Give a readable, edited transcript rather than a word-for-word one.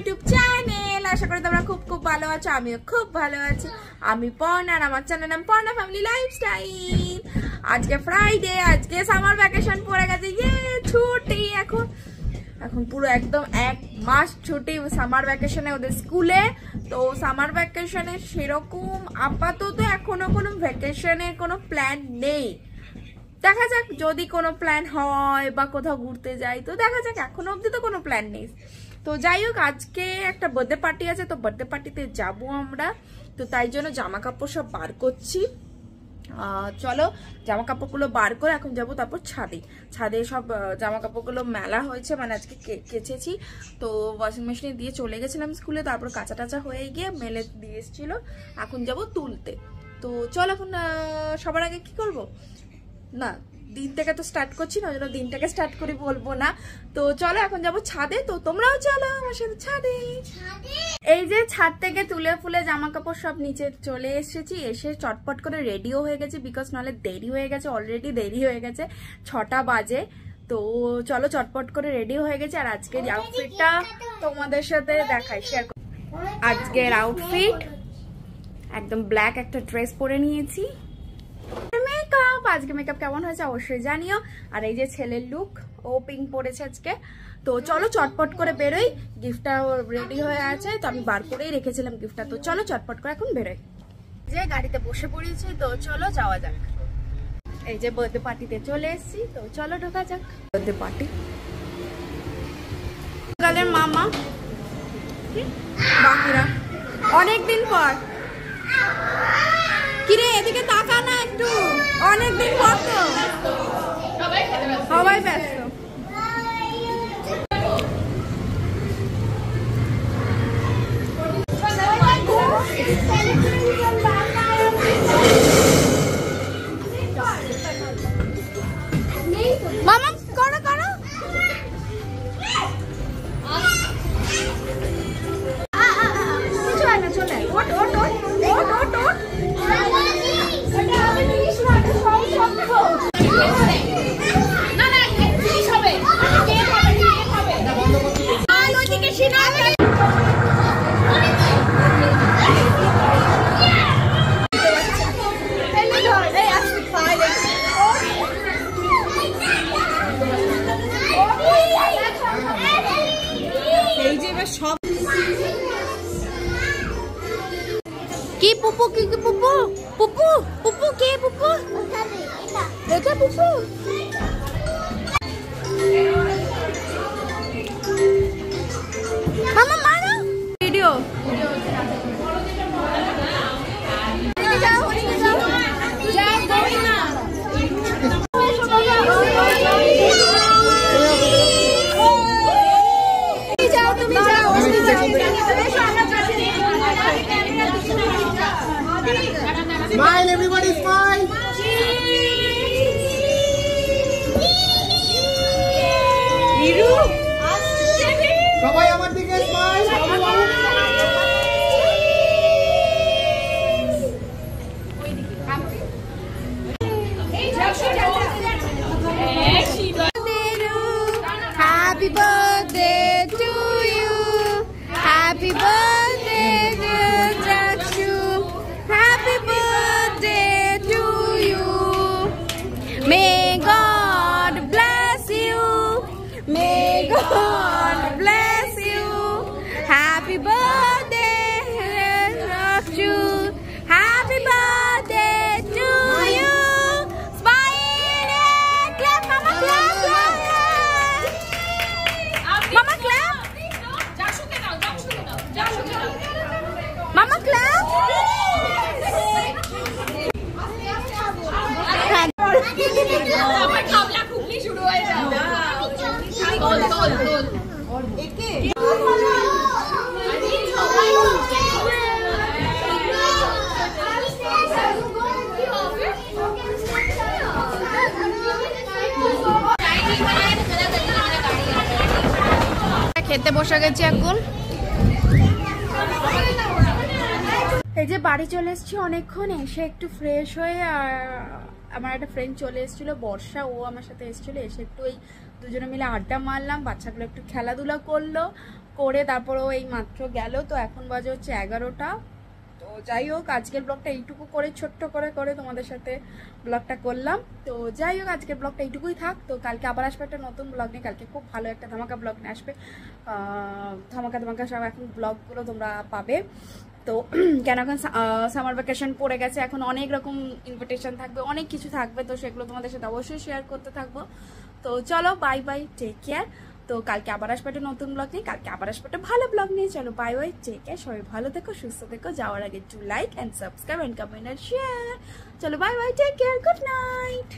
YouTube channel. আশা করি তোমরা খুব খুব ভালো আছো, আমিও খুব ভালো আছি। আমি পর্ণা আর আমার চ্যানেল নাম পর্ণা ফ্যামিলি লাইফস্টাইল। আজকে ফ্রাইডে, আজকে সামার ভ্যাকেশন পড়ে গেছে। ছুটি এখন পুরো একদম 1 মাস ছুটি সামার ভ্যাকেশনে ওদের স্কুলে। তো সামার ভ্যাকেশনে সেরকম আপাতত এখনো কোনো ভ্যাকেশনের কোনো প্ল্যান নেই। দেখা যাক যদি কোনো প্ল্যান হয় বা কোথাও ঘুরতে যাই তো দেখা যাক, এখনো অবধি তো কোনো প্ল্যান নেই। তো যাই হোক, আজকে একটা বার্থডে পার্টি আছে, তো বার্থডে পার্টিতে যাবো আমরা। তো তাই জন্য জামা কাপড় সব বার করছি। চলো জামা কাপড়গুলো বার করে এখন যাবো তারপর ছাদে সব জামা কাপড়গুলো মেলা হয়েছে, মানে আজকে কেচেছি। তো ওয়াশিং মেশিনে দিয়ে চলে গেছিলাম স্কুলে, তারপর কাঁচা টাচা হয়ে গিয়ে মেলে দিয়ে এসেছিল। এখন যাব তুলতে। তো চল এখন সবার আগে কি করব না, দিন থেকে তো স্টার্ট করছি না, ওই জন্য দিনটাকে স্টার্ট করি বলবো না। তো চলো এখন যাবো ছাদে, তো তোমরাও চলো আমার সাথে ছাদে। এই যে ছাদ থেকে তুলে ফুলে জামা কাপড় সব নিচে চলে এসেছি, এসে চটপট করে রেডিও হয়ে গেছি, বিকজ নাহলে দেরি হয়ে গেছে, অলরেডি দেরি হয়ে গেছে, 6টা বাজে। তো চলো চটপট করে রেডি হয়ে গেছে। আর আজকের আউটফিটটা তোমাদের সাথে দেখাই, শেয়ার করি। আজকের আউটফিট একদম ব্ল্যাক একটা ড্রেস পরে নিয়েছি। আজকে মেকআপ কেমন হয়েছে অবশ্যই জানিও। আর এই যে ছেলের লুক, ও পিঙ্ক পরেছে আজকে। তো চলো চটপট করে বেরোই, গিফটটা রেডি হয়ে আছে, তো আমি বার করেই রেখেছিলাম গিফটটা। তো চলো চটপট করে এখন বেরোই। যে গাড়িতে বসে পড়েছি, তো চলো যাওয়া যাক। এই যে বার্থডে পার্টিতে চলে এসেছি, তো চলো ঢোকা যাক। বার্থডে পার্টি গালের মামা বাকিরা অনেকদিন পর। কিরে এদিকে তাকা না একটু, অনেকদিন পর তো সবাই ব্যস্ত। মামা করো করো। কিছু হয় না, চলে ওট ওট ওট ওট ওট ওট। কি পুপু কি পুপু পুপু পুপু কে পুপু এটা পুপু। মামা মারো video. Smile, everybody smile. Hiru. সবাই আমার দিকে smile. Happy birthday to you. Happy birthday dear Jakshu. Happy birthday to you. May God bless you. May God bless you. Happy birthday Jakshu. Happy birthday to you. Smile and clap, mama clap, clap. Mama clap. Mama clap. খেতে বসে গেছি এখন। এই যে বাড়ি চলে এসেছি অনেকক্ষণ, এসে একটু ফ্রেশ হয়ে আর আমার একটা ফ্রেন্ড চলে এসেছিলো, বর্ষা, ও আমার সাথে এসেছিলো, এসে একটু এই দুজনে মিলে আড্ডা মারলাম, বাচ্চাগুলো একটু খেলাধুলা করলো, করে তারপরে এই মাত্র গেল। তো এখন বাজে হচ্ছে 11টা। তো যাই হোক, আজকের ব্লগটা এইটুকু করে ছোট্ট করে করে তোমাদের সাথে ব্লগটা করলাম। তো যাই হোক, আজকের ব্লগটা এইটুকুই থাক। তো কালকে আবার আসবে একটা নতুন ব্লগ নিয়ে, কালকে খুব ভালো একটা ধামাকা ব্লগ নিয়ে আসবে। ধামাকা সব এখন ব্লগগুলো তোমরা পাবে। তো কেন এখন সামার ভ্যাকেশন পড়ে গেছে, এখন অনেক রকম ইনভিটেশন থাকবে, অনেক কিছু থাকবে, তো সেগুলো তোমাদের সাথে অবশ্যই শেয়ার করতে থাকবো। তো চলো, বাই বাই, টেক কেয়ার। তো কালকে আবার আসবে একটা নতুন ব্লগ নিয়ে, কালকে আবার আসবে একটা ভালো ব্লগ নিয়ে। চলো বাই বাই, টেক কেয়ার, সবাই ভালো থেকো, সুস্থ থেকো। যাওয়ার আগে একটু like and subscribe and comment and share. চলো bye bye, take care, good night.